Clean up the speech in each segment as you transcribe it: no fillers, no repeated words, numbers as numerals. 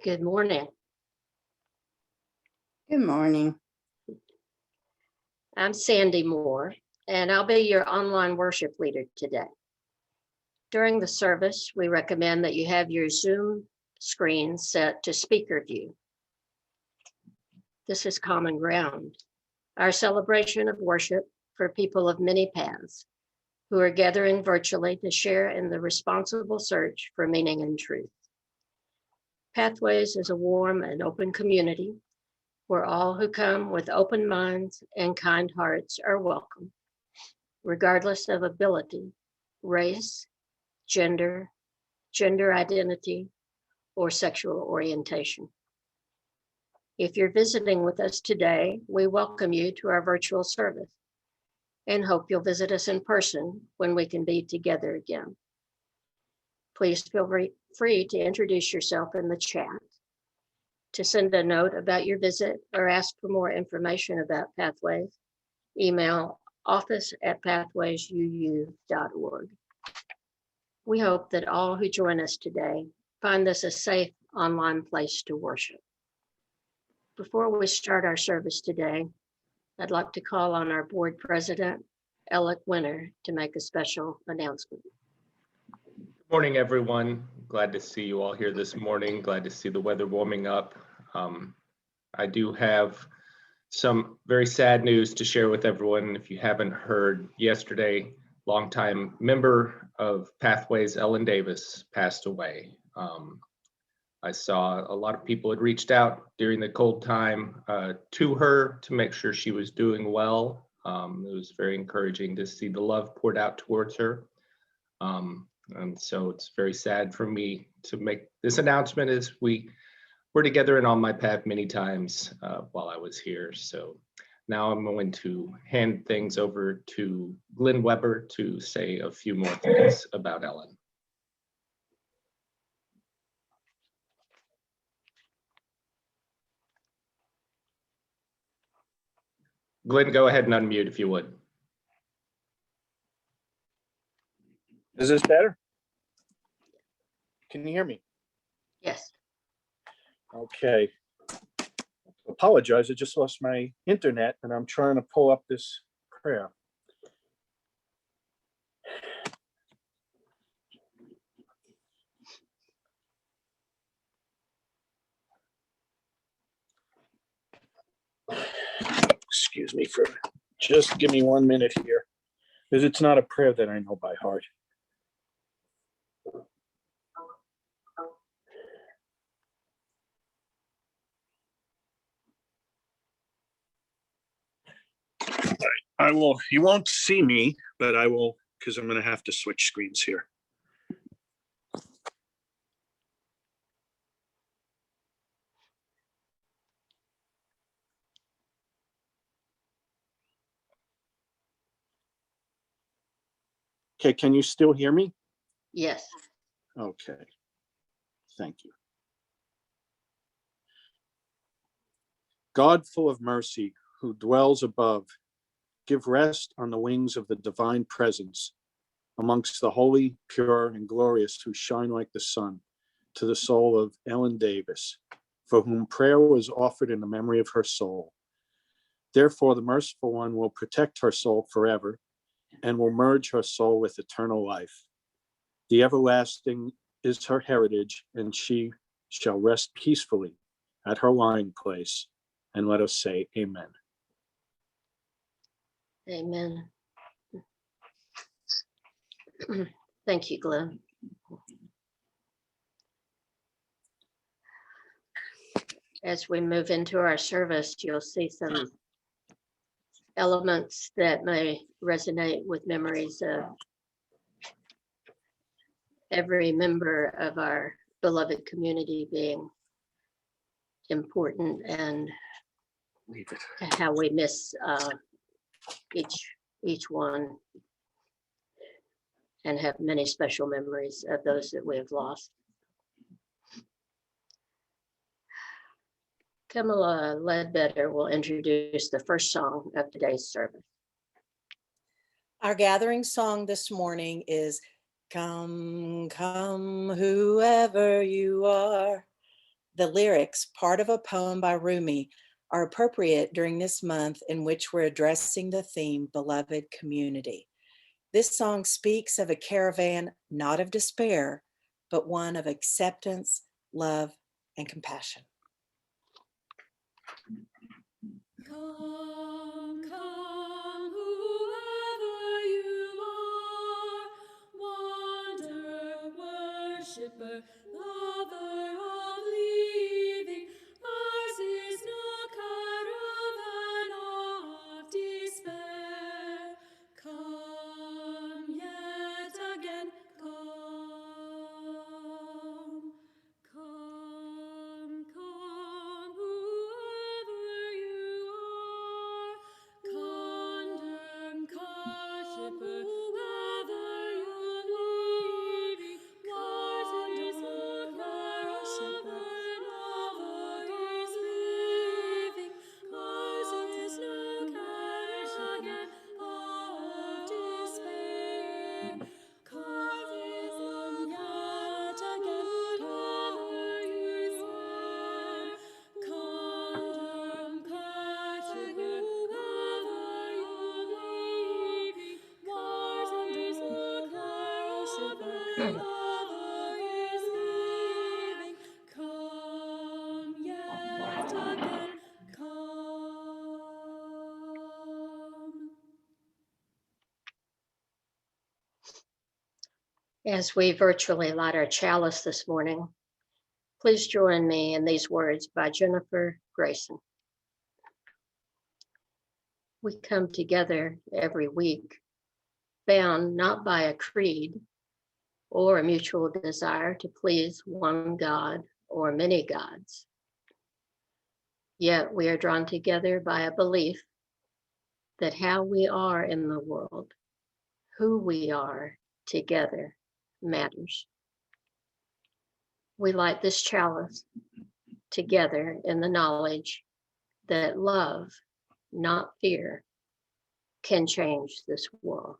Good morning. Good morning. I'm Sandy Moore, and I'll be your online worship leader today. During the service, we recommend that you have your Zoom screen set to speaker view. This is common ground, our celebration of worship for people of many paths who are gathering virtually to share in the responsible search for meaning and truth. Pathways is a warm and open community where all who come with open minds and kind hearts are welcome, regardless of ability, race, gender identity, or sexual orientation. If you're visiting with us today, we welcome you to our virtual service and hope you'll visit us in person when we can be together again. Please feel free to introduce yourself in the chat, to send a note about your visit or ask for more information about Pathways. Email office@pathwaysuu.org. We hope that all who join us today find this a safe online place to worship. Before we start our service today, I'd like to call on our board president, Alec Winter, to make a special announcement. Good morning, everyone. Glad to see you all here this morning. Glad to see the weather warming up. I do have some very sad news to share with everyone. If you haven't heard, yesterday, longtime member of Pathways, Ellen Davis, passed away. I saw a lot of people had reached out during the cold time to her to make sure she was doing well. It was very encouraging to see the love poured out towards her. And so it's very sad for me to make this announcement, as we were together and on my path many times while I was here. So now I'm going to hand things over to Glenn Weber to say a few more things about Ellen. Glenn, go ahead and unmute if you would. Is this better? Can you hear me? Yes. Okay. Apologize, I just lost my internet and I'm trying to pull up this prayer. Excuse me for just give me 1 minute here, because it's not a prayer that I know by heart. I will, you won't see me, but I will, because I'm going to have to switch screens here. Okay, can you still hear me? Yes. Okay, thank you. God full of mercy, who dwells above, give rest on the wings of the divine presence amongst the holy, pure, and glorious who shine like the sun, to the soul of Ellen Davis, for whom prayer was offered in the memory of her soul. Therefore, the merciful one will protect her soul forever and will merge her soul with eternal life. The everlasting is her heritage, and she shall rest peacefully at her lying place. And let us say amen. Amen. Thank you, Glenn. As we move into our service, you'll see some elements that may resonate with memories of every member of our beloved community being important, and Leave it. how we miss each one, and have many special memories of those that we have lost. Kamala Ledbetter will introduce the first song of today's service. Our gathering song this morning is Come, Come, Whoever You Are. The lyrics, part of a poem by Rumi, are appropriate during this month in which we're addressing the theme, Beloved Community. This song speaks of a caravan not of despair, but one of acceptance, love, and compassion. Come, come, whoever you are, wanderer, worshipper, lover of leaving, ours is no caravan of despair. Come yet again, come, come, come, whoever you are, condemned, worshipper, whoever you leaving, ours is no caravan of disbelieving, ours is no caravan of despair. Come yet again, whoever you are, condemned, worshipper, whoever you leaving, ours is no caravan of disbelieving. Come yet again, come. As we virtually light our chalice this morning, please join me in these words by Jennifer Grayson. We come together every week, bound not by a creed or a mutual desire to please one God or many gods. Yet we are drawn together by a belief that how we are in the world, who we are together, matters. We light this chalice together in the knowledge that love, not fear, can change this world.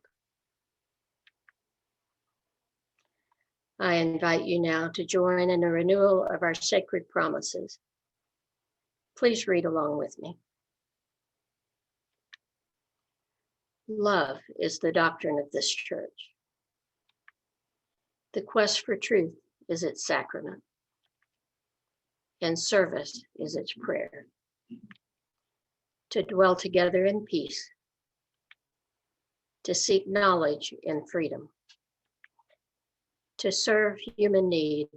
I invite you now to join in a renewal of our sacred promises. Please read along with me. Love is the doctrine of this church. The quest for truth is its sacrament, and service is its prayer. To dwell together in peace, to seek knowledge in freedom, to serve human need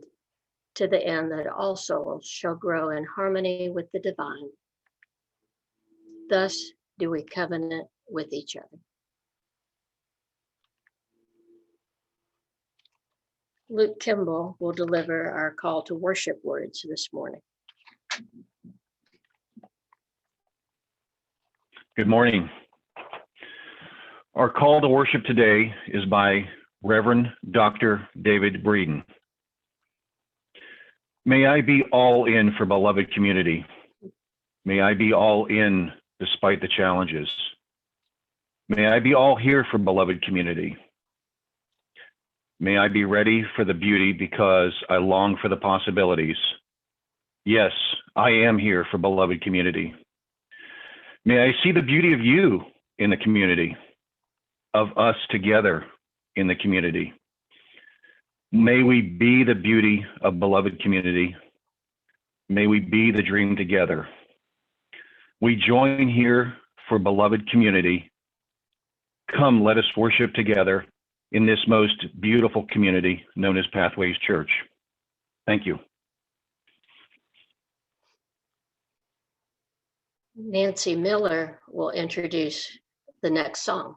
to the end that all souls shall grow in harmony with the divine. Thus do we covenant with each other. Luke Kimball will deliver our call to worship words this morning. Good morning. Our call to worship today is by Reverend Dr. David Breeden. May I be all in for beloved community. May I be all in despite the challenges. May I be all here for beloved community. May I be ready for the beauty because I long for the possibilities. Yes, I am here for beloved community. May I see the beauty of you in the community, of us together in the community. May we be the beauty of beloved community. May we be the dream together. We join here for beloved community. Come, let us worship together in this most beautiful community known as Pathways Church. Thank you. Nancy Miller will introduce the next song.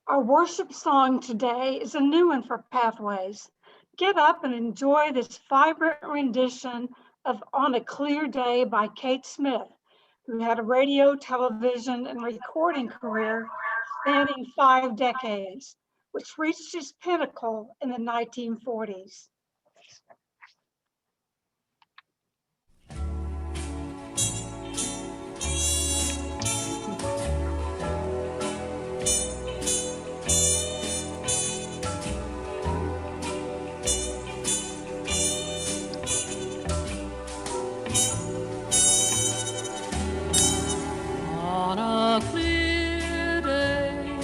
Our worship song today is a new one for Pathways. Get up and enjoy this vibrant rendition of On a Clear Day by Kate Smith, who had a radio, television, and recording career spanning 5 decades, which reached its pinnacle in the 1940s. On a clear day,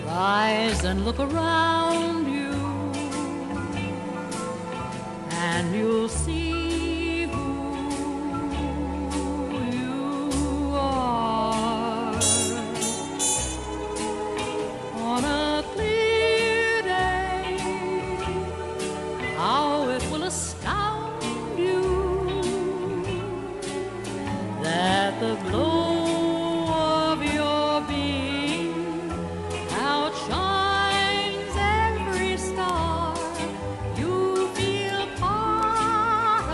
rise and look around you, and you'll see who you are. On a clear day, how it will astound you that the glow of your being outshines every star. You feel part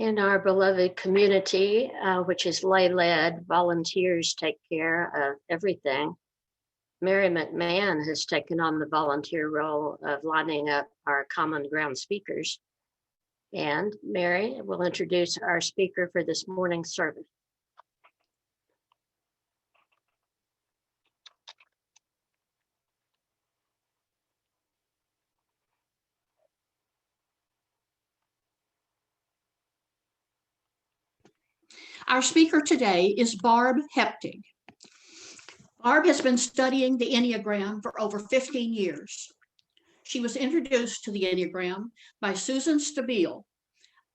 In our beloved community, which is lay-led, volunteers take care of everything. Mary McMahon has taken on the volunteer role of lining up our common ground speakers. And Mary will introduce our speaker for this morning's service. Our speaker today is Barb Heptig. Barb has been studying the Enneagram for over 15 years. She was introduced to the Enneagram by Susan Stabile,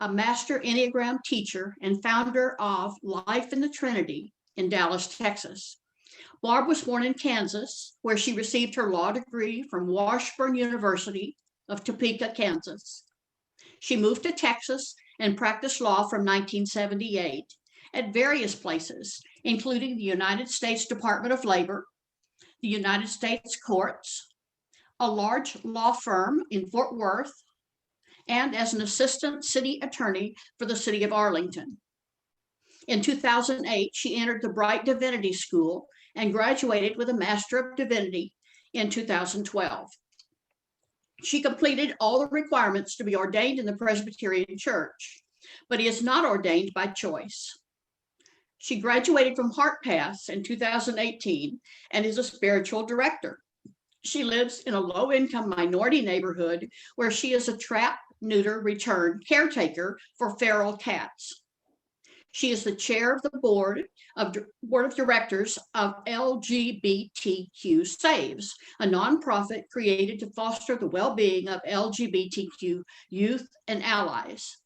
a master Enneagram teacher and founder of Life in the Trinity in Dallas, Texas. Barb was born in Kansas, where she received her law degree from Washburn University of Topeka, Kansas. She moved to Texas and practiced law from 1978 at various places, including the United States Department of Labor, the United States Courts, a large law firm in Fort Worth, and as an assistant city attorney for the city of Arlington. In 2008, she entered the Bright Divinity School and graduated with a Master of Divinity in 2012. She completed all the requirements to be ordained in the Presbyterian Church, but is not ordained by choice. She graduated from Heart Paths in 2018 and is a spiritual director. She lives in a low-income minority neighborhood where she is a trap, neuter, return caretaker for feral cats. She is the chair of the board of directors of LGBTQ Saves, a nonprofit created to foster the well-being of LGBTQ youth and allies.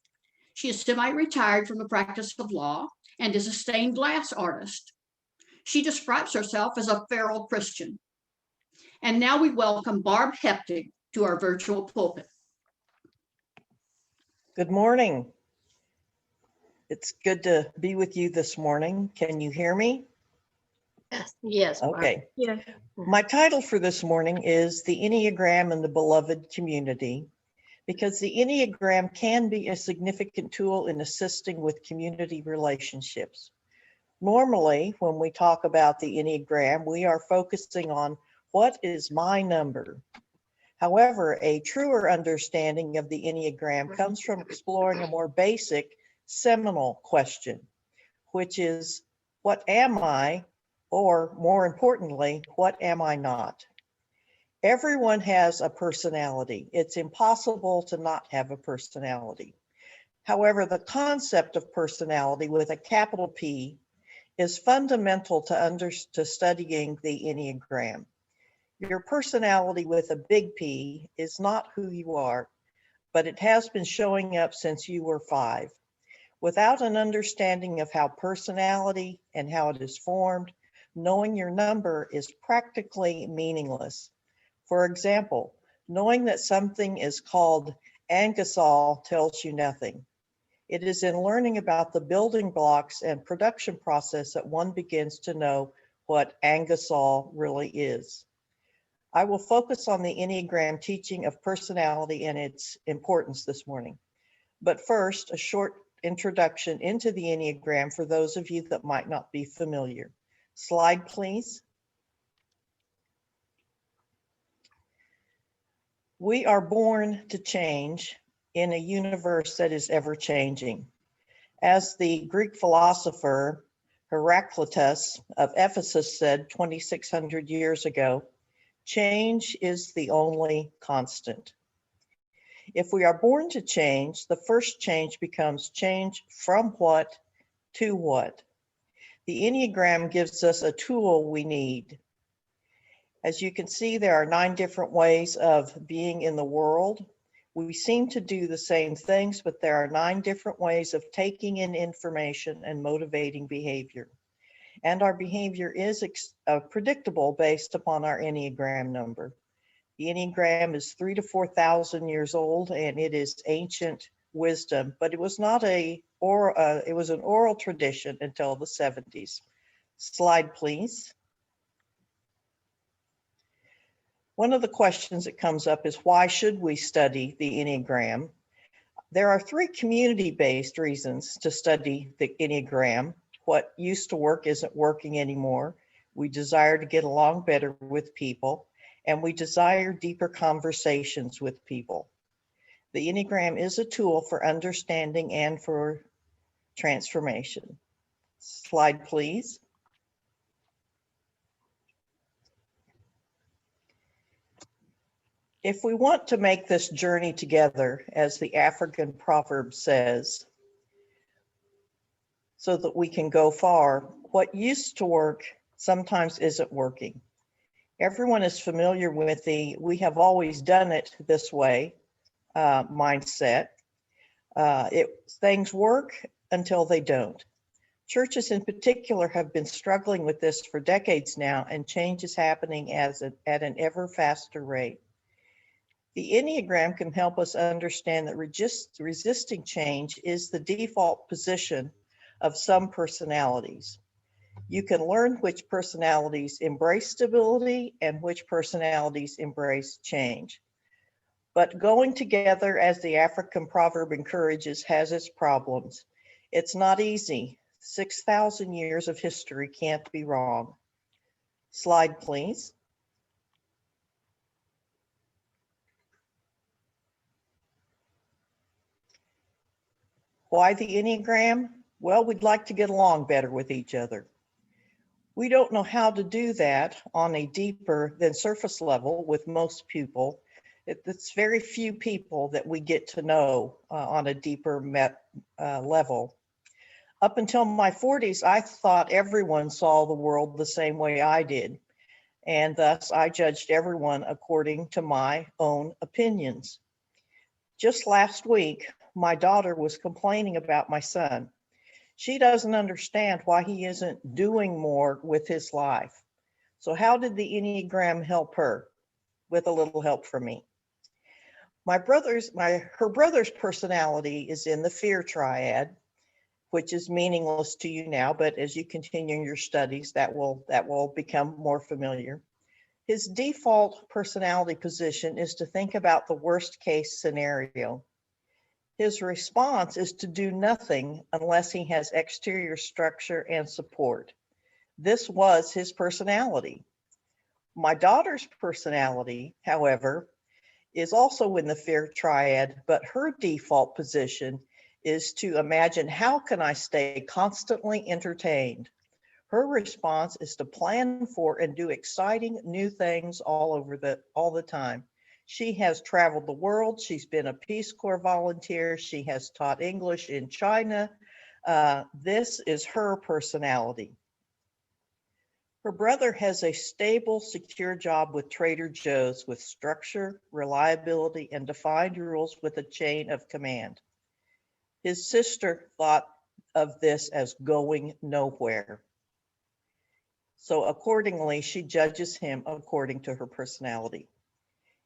She is semi-retired from the practice of law and is a stained glass artist. She describes herself as a feral Christian. And now we welcome Barb Heptig to our virtual pulpit. Good morning. It's good to be with you this morning. Can you hear me? Yes. Barb. Okay. Yeah. My title for this morning is The Enneagram and the Beloved Community, because the Enneagram can be a significant tool in assisting with community relationships. Normally, when we talk about the Enneagram, we are focusing on what is my number. However, a truer understanding of the Enneagram comes from exploring a more basic seminal question, which is, what am I? Or more importantly, what am I not? Everyone has a personality. It's impossible to not have a personality. However, the concept of personality with a capital P is fundamental to studying the Enneagram. Your personality with a big P is not who you are, but it has been showing up since you were 5. Without an understanding of how personality and how it is formed, knowing your number is practically meaningless. For example, knowing that something is called angisol tells you nothing. It is in learning about the building blocks and production process that one begins to know what angisol really is. I will focus on the Enneagram teaching of personality and its importance this morning. But first, a short introduction into the Enneagram for those of you that might not be familiar. Slide, please. We are born to change in a universe that is ever changing. As the Greek philosopher Heraclitus of Ephesus said 2,600 years ago, change is the only constant. If we are born to change, the first change becomes change from what to what. The Enneagram gives us a tool we need. As you can see, there are 9 different ways of being in the world. We seem to do the same things, but there are 9 different ways of taking in information and motivating behavior. And our behavior is predictable based upon our Enneagram number. The Enneagram is 3,000 to 4,000 years old, and it is ancient wisdom, but it was not it was an oral tradition until the 70s. Slide, please. One of the questions that comes up is, why should we study the Enneagram? There are 3 community-based reasons to study the Enneagram. What used to work isn't working anymore. We desire to get along better with people, and we desire deeper conversations with people. The Enneagram is a tool for understanding and for transformation. Slide, please. If we want to make this journey together, as the African proverb says, so that we can go far, what used to work sometimes isn't working. Everyone is familiar with the "we have always done it this way" mindset. Things work until they don't. Churches in particular have been struggling with this for decades now, and change is happening at an ever faster rate. The Enneagram can help us understand that resisting change is the default position of some personalities. You can learn which personalities embrace stability and which personalities embrace change. But going together, as the African proverb encourages, has its problems. It's not easy. 6,000 years of history can't be wrong. Slide, please. Why the Enneagram? Well, we'd like to get along better with each other. We don't know how to do that on a deeper than surface level with most people. It's very few people that we get to know on a deeper level. Up until my 40s, I thought everyone saw the world the same way I did, and thus I judged everyone according to my own opinions. Just last week, my daughter was complaining about my son. She doesn't understand why he isn't doing more with his life. So how did the Enneagram help her? With a little help from me. Her brother's personality is in the fear triad, which is meaningless to you now, but as you continue your studies, that will become more familiar. His default personality position is to think about the worst case scenario. His response is to do nothing unless he has exterior structure and support. This was his personality. My daughter's personality, however, is also in the fear triad, but her default position is to imagine, how can I stay constantly entertained? Her response is to plan for and do exciting new things all the time. She has traveled the world. She's been a Peace Corps volunteer. She has taught English in China. This is her personality. Her brother has a stable, secure job with Trader Joe's with structure, reliability, and defined rules with a chain of command. His sister thought of this as going nowhere. So accordingly, she judges him according to her personality.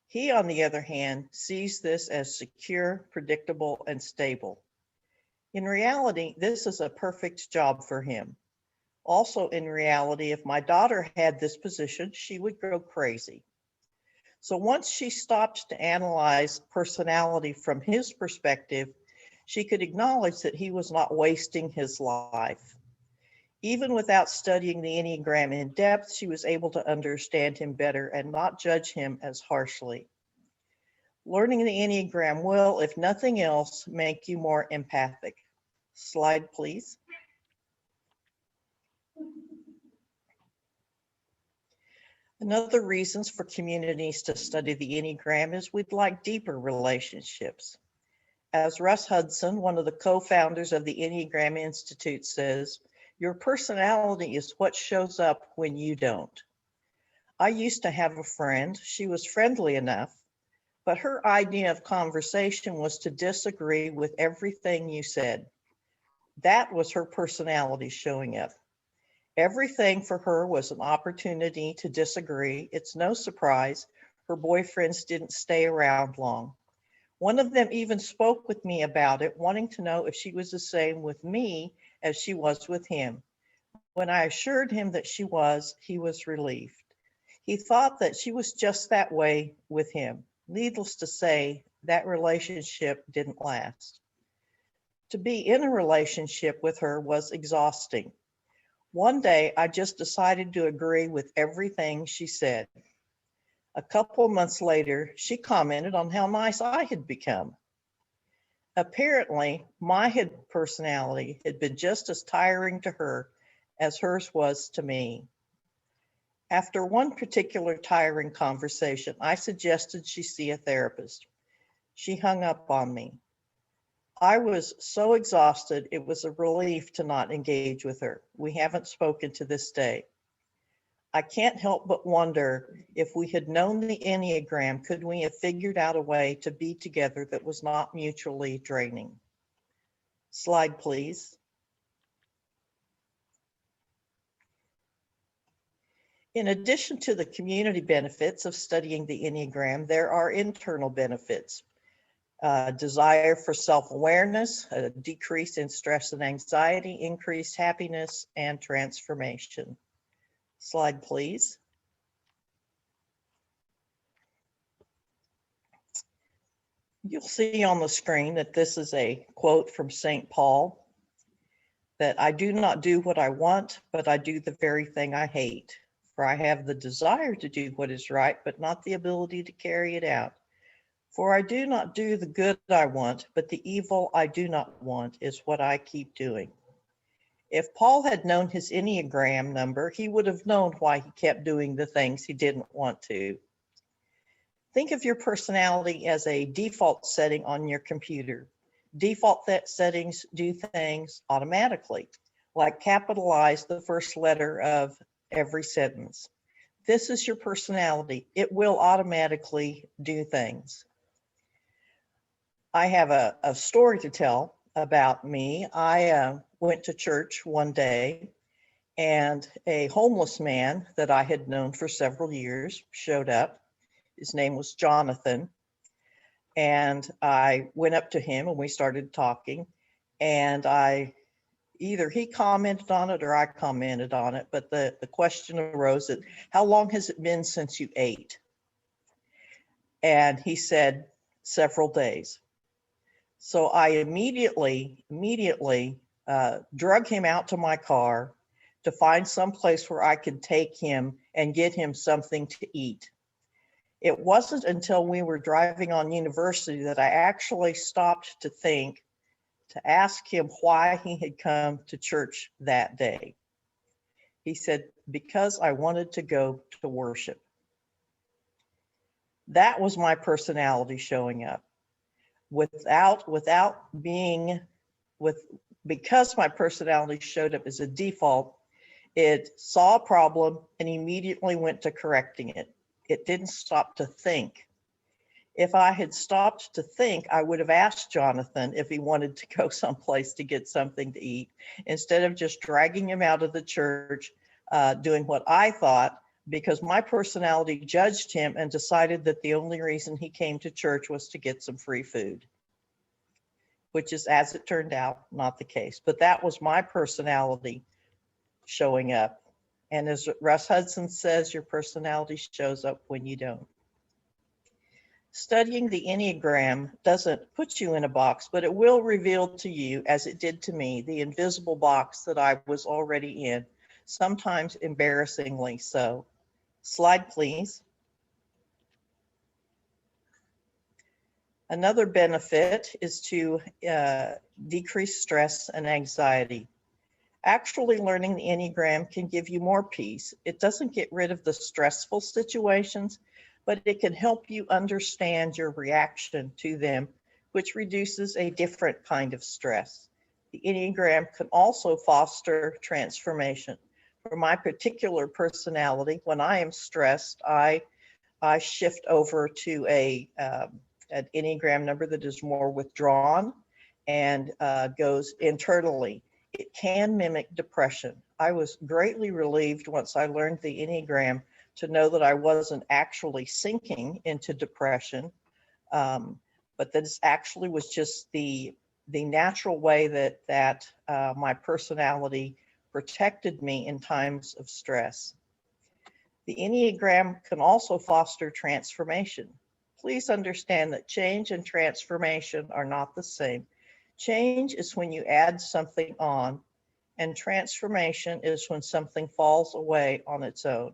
He, on the other hand, sees this as secure, predictable, and stable. In reality, this is a perfect job for him. Also, in reality, if my daughter had this position, she would go crazy. So once she stopped to analyze personality from his perspective, she could acknowledge that he was not wasting his life. Even without studying the Enneagram in depth, she was able to understand him better and not judge him as harshly. Learning the Enneagram will, if nothing else, make you more empathic. Slide, please. Another reasons for communities to study the Enneagram is we'd like deeper relationships. As Russ Hudson, one of the co-founders of the Enneagram Institute, says, your personality is what shows up when you don't. I used to have a friend. She was friendly enough, but her idea of conversation was to disagree with everything you said. That was her personality showing up. Everything for her was an opportunity to disagree. It's no surprise her boyfriends didn't stay around long. One of them even spoke with me about it, wanting to know if she was the same with me as she was with him. When I assured him that she was, he was relieved. He thought that she was just that way with him. Needless to say, that relationship didn't last. To be in a relationship with her was exhausting. One day, I just decided to agree with everything she said. A couple months later, she commented on how nice I had become. Apparently, my personality had been just as tiring to her as hers was to me. After one particular tiring conversation, I suggested she see a therapist. She hung up on me. I was so exhausted, it was a relief to not engage with her. We haven't spoken to this day. I can't help but wonder if we had known the Enneagram, could we have figured out a way to be together that was not mutually draining? Slide, please. In addition to the community benefits of studying the Enneagram, there are internal benefits. Desire for self-awareness, a decrease in stress and anxiety, increased happiness, and transformation. Slide, please. You'll see on the screen that this is a quote from St. Paul, that I do not do what I want, but I do the very thing I hate. For I have the desire to do what is right, but not the ability to carry it out. For I do not do the good I want, but the evil I do not want is what I keep doing. If Paul had known his Enneagram number, he would have known why he kept doing the things he didn't want to. Think of your personality as a default setting on your computer. Default settings do things automatically, like capitalize the first letter of every sentence. This is your personality. It will automatically do things. I have a story to tell about me. I went to church one day and a homeless man that I had known for several years showed up. His name was Jonathan. And I went up to him and we started talking, and either he commented on it or I commented on it, but the question arose that, how long has it been since you ate? And he said, several days. So I immediately drug him out to my car to find some place where I could take him and get him something to eat. It wasn't until we were driving on University that I actually stopped to think, to ask him why he had come to church that day. He said, because I wanted to go to worship. That was my personality showing up. Because my personality showed up as a default, it saw a problem and immediately went to correcting it. It didn't stop to think. If I had stopped to think, I would have asked Jonathan if he wanted to go someplace to get something to eat, instead of just dragging him out of the church, doing what I thought, because my personality judged him and decided that the only reason he came to church was to get some free food, which is, as it turned out, not the case. But that was my personality showing up. And as Russ Hudson says, your personality shows up when you don't. Studying the Enneagram doesn't put you in a box, but it will reveal to you, as it did to me, the invisible box that I was already in, sometimes embarrassingly so. Slide, please. Another benefit is to decrease stress and anxiety. Actually learning the Enneagram can give you more peace. It doesn't get rid of the stressful situations, but it can help you understand your reaction to them, which reduces a different kind of stress. The Enneagram can also foster transformation. For my particular personality, when I am stressed, I shift over to an Enneagram number that is more withdrawn and goes internally. It can mimic depression. I was greatly relieved once I learned the Enneagram to know that I wasn't actually sinking into depression, but that this actually was just the natural way that my personality protected me in times of stress. The Enneagram can also foster transformation. Please understand that change and transformation are not the same. Change is when you add something on, and transformation is when something falls away on its own.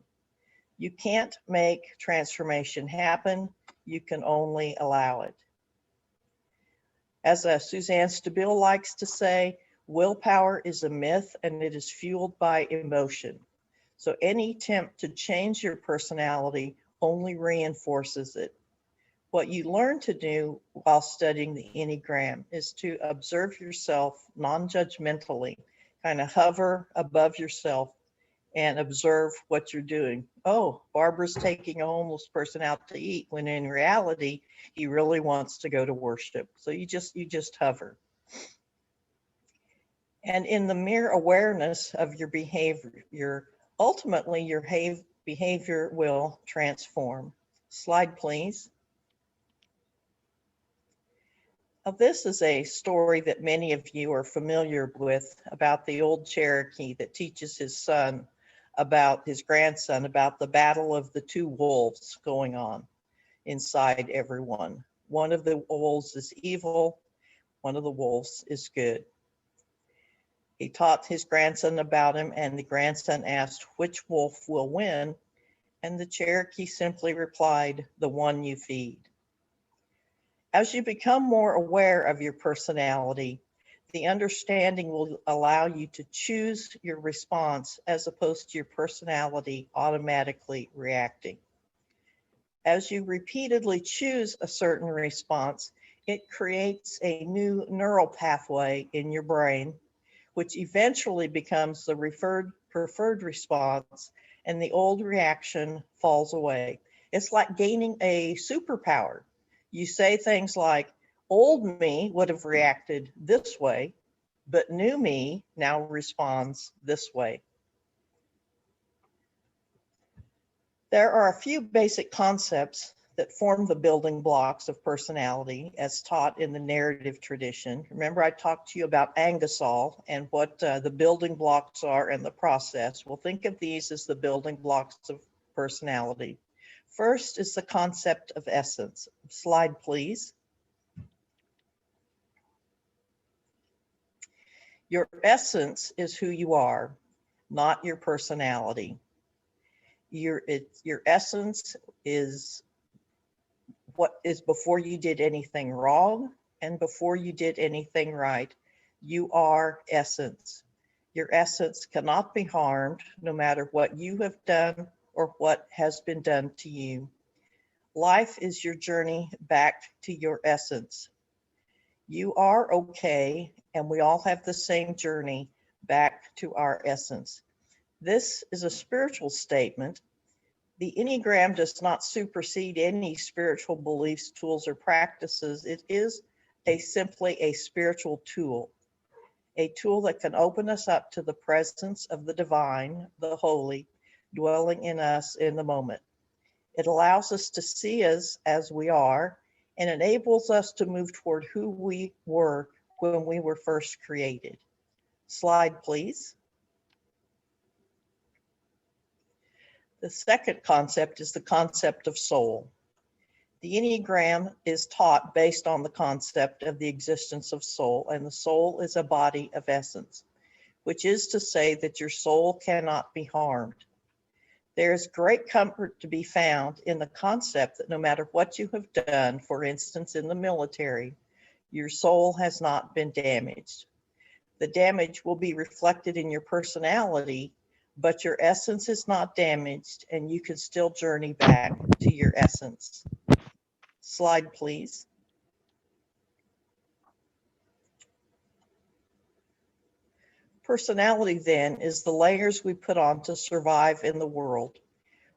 You can't make transformation happen. You can only allow it. As Suzanne Stabile likes to say, willpower is a myth and it is fueled by emotion. So any attempt to change your personality only reinforces it. What you learn to do while studying the Enneagram is to observe yourself non-judgmentally, kind of hover above yourself and observe what you're doing. Oh, Barbara's taking a homeless person out to eat, when in reality, he really wants to go to worship. So you just hover. And in the mere awareness of your behavior, ultimately your behavior will transform. Slide, please. Now, this is a story that many of you are familiar with about the old Cherokee that teaches his grandson about the battle of the two wolves going on inside everyone. One of the wolves is evil, one of the wolves is good. He taught his grandson about him, and the grandson asked, "Which wolf will win?" And the Cherokee simply replied, "The one you feed." As you become more aware of your personality, the understanding will allow you to choose your response as opposed to your personality automatically reacting. As you repeatedly choose a certain response, it creates a new neural pathway in your brain, which eventually becomes the preferred response, and the old reaction falls away. It's like gaining a superpower. You say things like, old me would have reacted this way, but new me now responds this way. There are a few basic concepts that form the building blocks of personality as taught in the narrative tradition. Remember, I talked to you about Angasol and what the building blocks are and the process. Well, think of these as the building blocks of personality. First is the concept of essence. Slide, please. Your essence is who you are, not your personality. Your essence is what is before you did anything wrong and before you did anything right. You are essence. Your essence cannot be harmed no matter what you have done or what has been done to you. Life is your journey back to your essence. You are okay, and we all have the same journey back to our essence. This is a spiritual statement. The Enneagram does not supersede any spiritual beliefs, tools, or practices. It is simply a spiritual tool, a tool that can open us up to the presence of the divine, the holy, dwelling in us in the moment. It allows us to see us as we are and enables us to move toward who we were when we were first created. Slide, please. The second concept is the concept of soul. The Enneagram is taught based on the concept of the existence of soul, and the soul is a body of essence, which is to say that your soul cannot be harmed. There is great comfort to be found in the concept that no matter what you have done, for instance, in the military, your soul has not been damaged. The damage will be reflected in your personality, but your essence is not damaged and you can still journey back to your essence. Slide, please. Personality then is the layers we put on to survive in the world,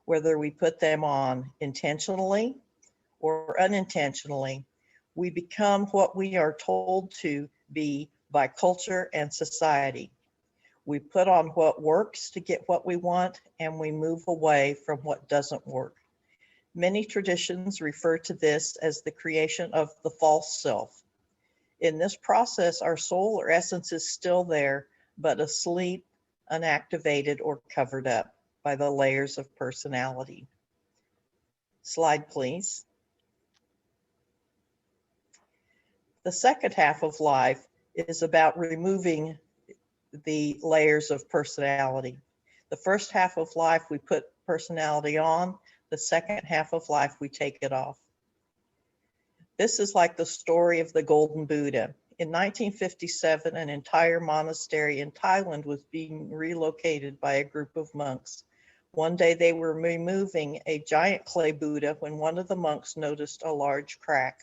whether we put them on intentionally or unintentionally. We become what we are told to be by culture and society. We put on what works to get what we want, and we move away from what doesn't work. Many traditions refer to this as the creation of the false self. In this process, our soul or essence is still there, but asleep, unactivated, or covered up by the layers of personality. Slide, please. The second half of life is about removing the layers of personality. The first half of life, we put personality on. The second half of life, we take it off. This is like the story of the Golden Buddha. In 1957, an entire monastery in Thailand was being relocated by a group of monks. One day they were removing a giant clay Buddha when one of the monks noticed a large crack.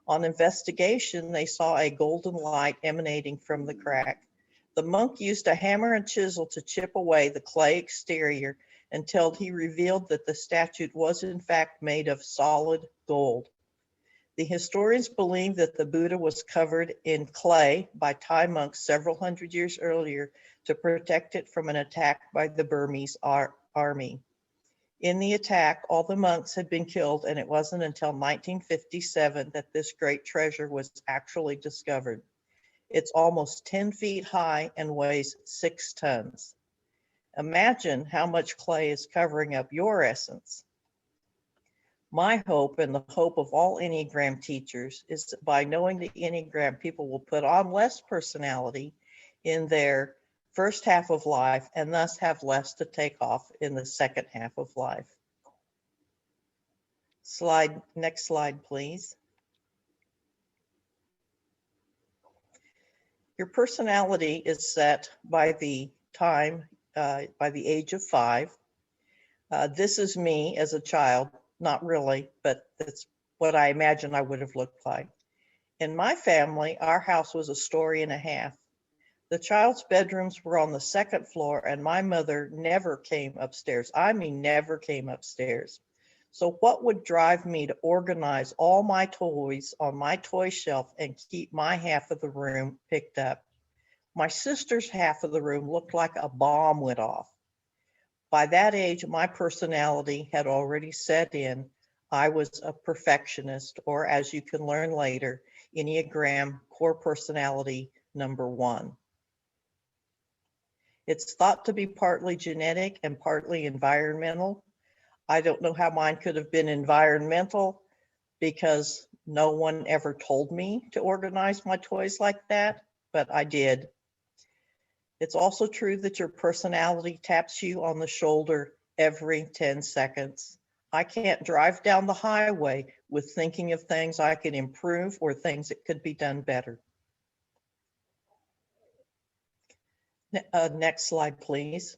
On investigation, they saw a golden light emanating from the crack. The monk used a hammer and chisel to chip away the clay exterior until he revealed that the statue was in fact made of solid gold. The historians believe that the Buddha was covered in clay by Thai monks several hundred years earlier to protect it from an attack by the Burmese army. In the attack, all the monks had been killed, and it wasn't until 1957 that this great treasure was actually discovered. It's almost 10 feet high and weighs 6 tons. Imagine how much clay is covering up your essence. My hope, and the hope of all Enneagram teachers, is that by knowing the Enneagram, people will put on less personality in their first half of life and thus have less to take off in the second half of life. Next slide, please. Your personality is set by the age of 5. This is me as a child. Not really, but that's what I imagine I would have looked like. In my family, our house was a story and a half. The child's bedrooms were on the second floor, and my mother never came upstairs. I mean, never came upstairs. So what would drive me to organize all my toys on my toy shelf and keep my half of the room picked up? My sister's half of the room looked like a bomb went off. By that age, my personality had already set in. I was a perfectionist, or as you can learn later, Enneagram core personality number 1. It's thought to be partly genetic and partly environmental. I don't know how mine could have been environmental because no one ever told me to organize my toys like that, but I did. It's also true that your personality taps you on the shoulder every 10 seconds. I can't drive down the highway with thinking of things I could improve or things that could be done better. Next slide, please.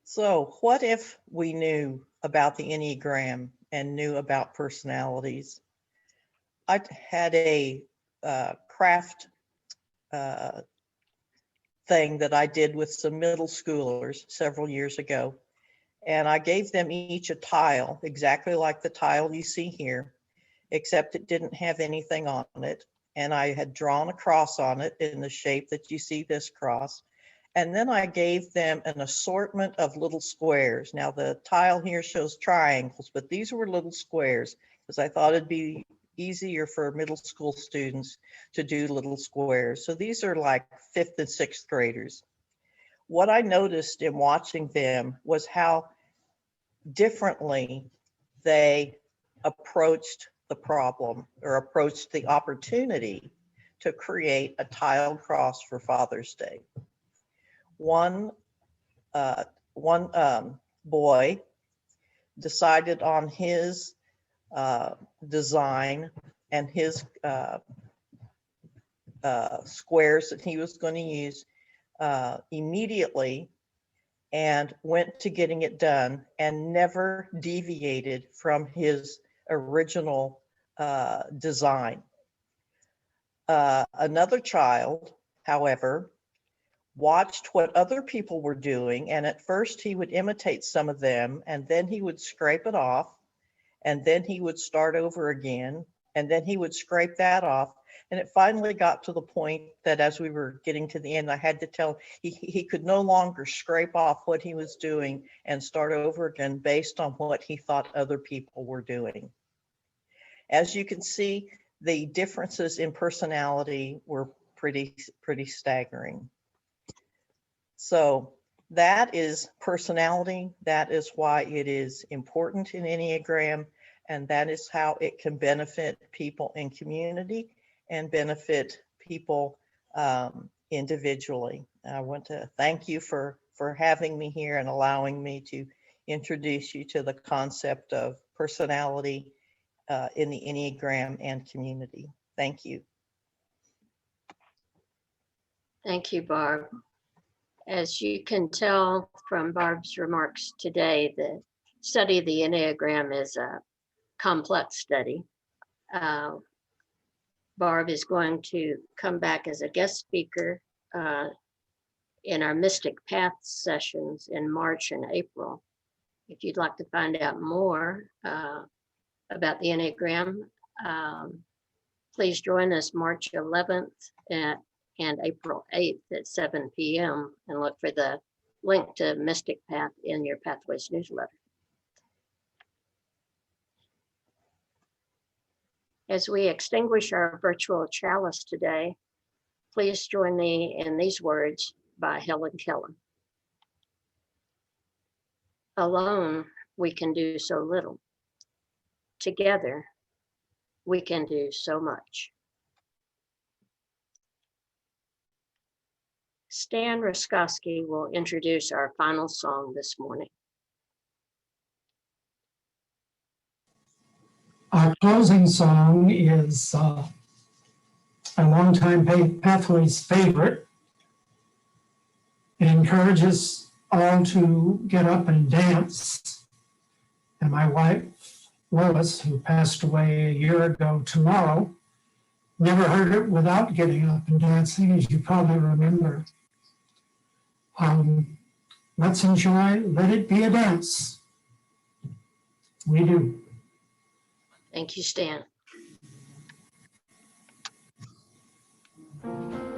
So what if we knew about the Enneagram and knew about personalities? I had a craft thing that I did with some middle schoolers several years ago. And I gave them each a tile, exactly like the tile you see here, except it didn't have anything on it. And I had drawn a cross on it in the shape that you see this cross. And then I gave them an assortment of little squares. Now the tile here shows triangles, but these were little squares because I thought it'd be easier for middle school students to do little squares. So these are like 5th and 6th graders. What I noticed in watching them was how differently they approached the problem or approached the opportunity to create a tiled cross for Father's Day. One boy decided on his design and his squares that he was going to use immediately and went to getting it done and never deviated from his original design. Another child, however, watched what other people were doing, and at first he would imitate some of them, and then he would scrape it off, and then he would start over again, and then he would scrape that off. And it finally got to the point that as we were getting to the end, I had to tell he could no longer scrape off what he was doing and start over again based on what he thought other people were doing. As you can see, the differences in personality were pretty staggering. So that is personality. That is why it is important in Enneagram. And that is how it can benefit people in community and benefit people individually. I want to thank you for having me here and allowing me to introduce you to the concept of personality in the Enneagram and community. Thank you. Thank you, Barb. As you can tell from Barb's remarks today, the study of the Enneagram is a complex study. Barb is going to come back as a guest speaker in our Mystic Path sessions in March and April. If you'd like to find out more about the Enneagram, please join us March 11th and April 8th at 7 p.m. and look for the link to Mystic Path in your Pathways newsletter. As we extinguish our virtual chalice today, please join me in these words by Helen Keller. Alone, we can do so little. Together, we can do so much. Stan Ruskowski will introduce our final song this morning. Our closing song is a longtime Pathways favorite. It encourages all to get up and dance. And my wife, Lois, who passed away a year ago tomorrow, never heard it without getting up and dancing, as you probably remember. Let's enjoy Let It Be a Dance. We do. Thank you, Stan. Thank you.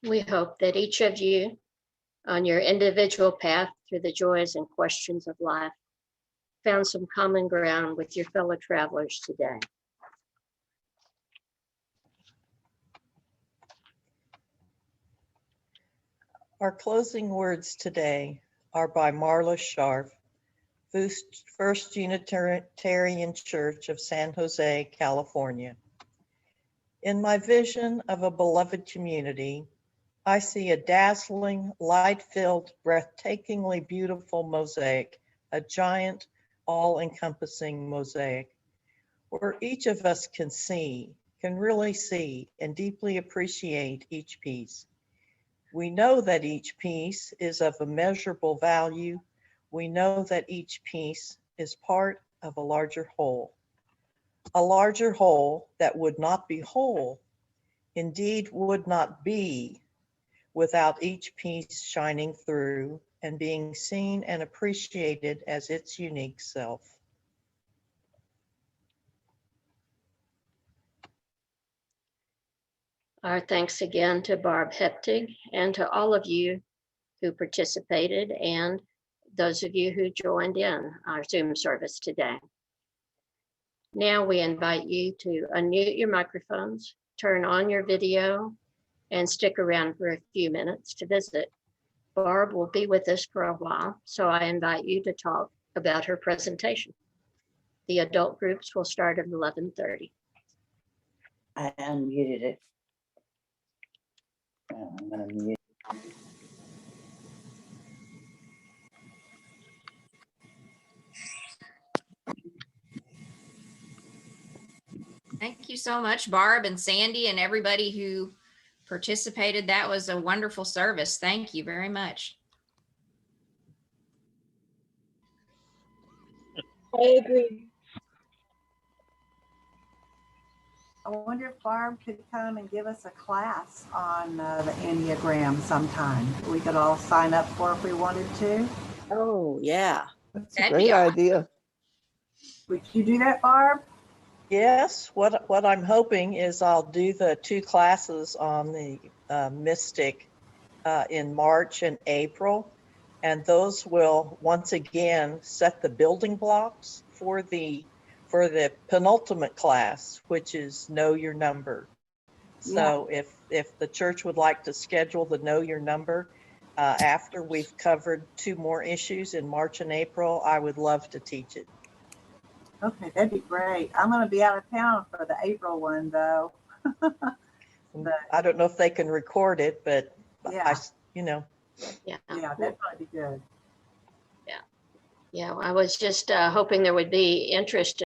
We hope that each of you on your individual path through the joys and questions of life found some common ground with your fellow travelers today. Our closing words today are by Marla Sharf, First Unitarian Church of San Jose, California. In my vision of a beloved community, I see a dazzling, light-filled, breathtakingly beautiful mosaic, a giant, all-encompassing mosaic, where each of us can really see, and deeply appreciate each piece. We know that each piece is of immeasurable value. We know that each piece is part of a larger whole that would not be whole, indeed would not be, without each piece shining through and being seen and appreciated as its unique self. Our thanks again to Barb Heptig and to all of you who participated and those of you who joined in our Zoom service today. Now we invite you to unmute your microphones, turn on your video, and stick around for a few minutes to visit. Barb will be with us for a while, so I invite you to talk about her presentation. The adult groups will start at 11:30. I unmuted it. I'm gonna mute. Thank you so much, Barb and Sandy and everybody who participated. That was a wonderful service. Thank you very much. I agree. I wonder if Barb could come and give us a class on the Enneagram sometime. We could all sign up for if we wanted to. Oh, yeah. That's a That'd great be awesome. idea. Would you do that, Barb? Yes, what I'm hoping is I'll do the 2 classes on the Mystic in March and April, and those will once again set the building blocks for the penultimate class, which is Know Your Number. So if the church would like to schedule the Know Your Number after we've covered 2 more issues in March and April, I would love to teach it. Okay, that'd be great. I'm going to be out of town for the April one, though. I don't know if they can record it, but Yeah. Yeah, Yeah, that'd probably be good. yeah. I was just hoping there would be interest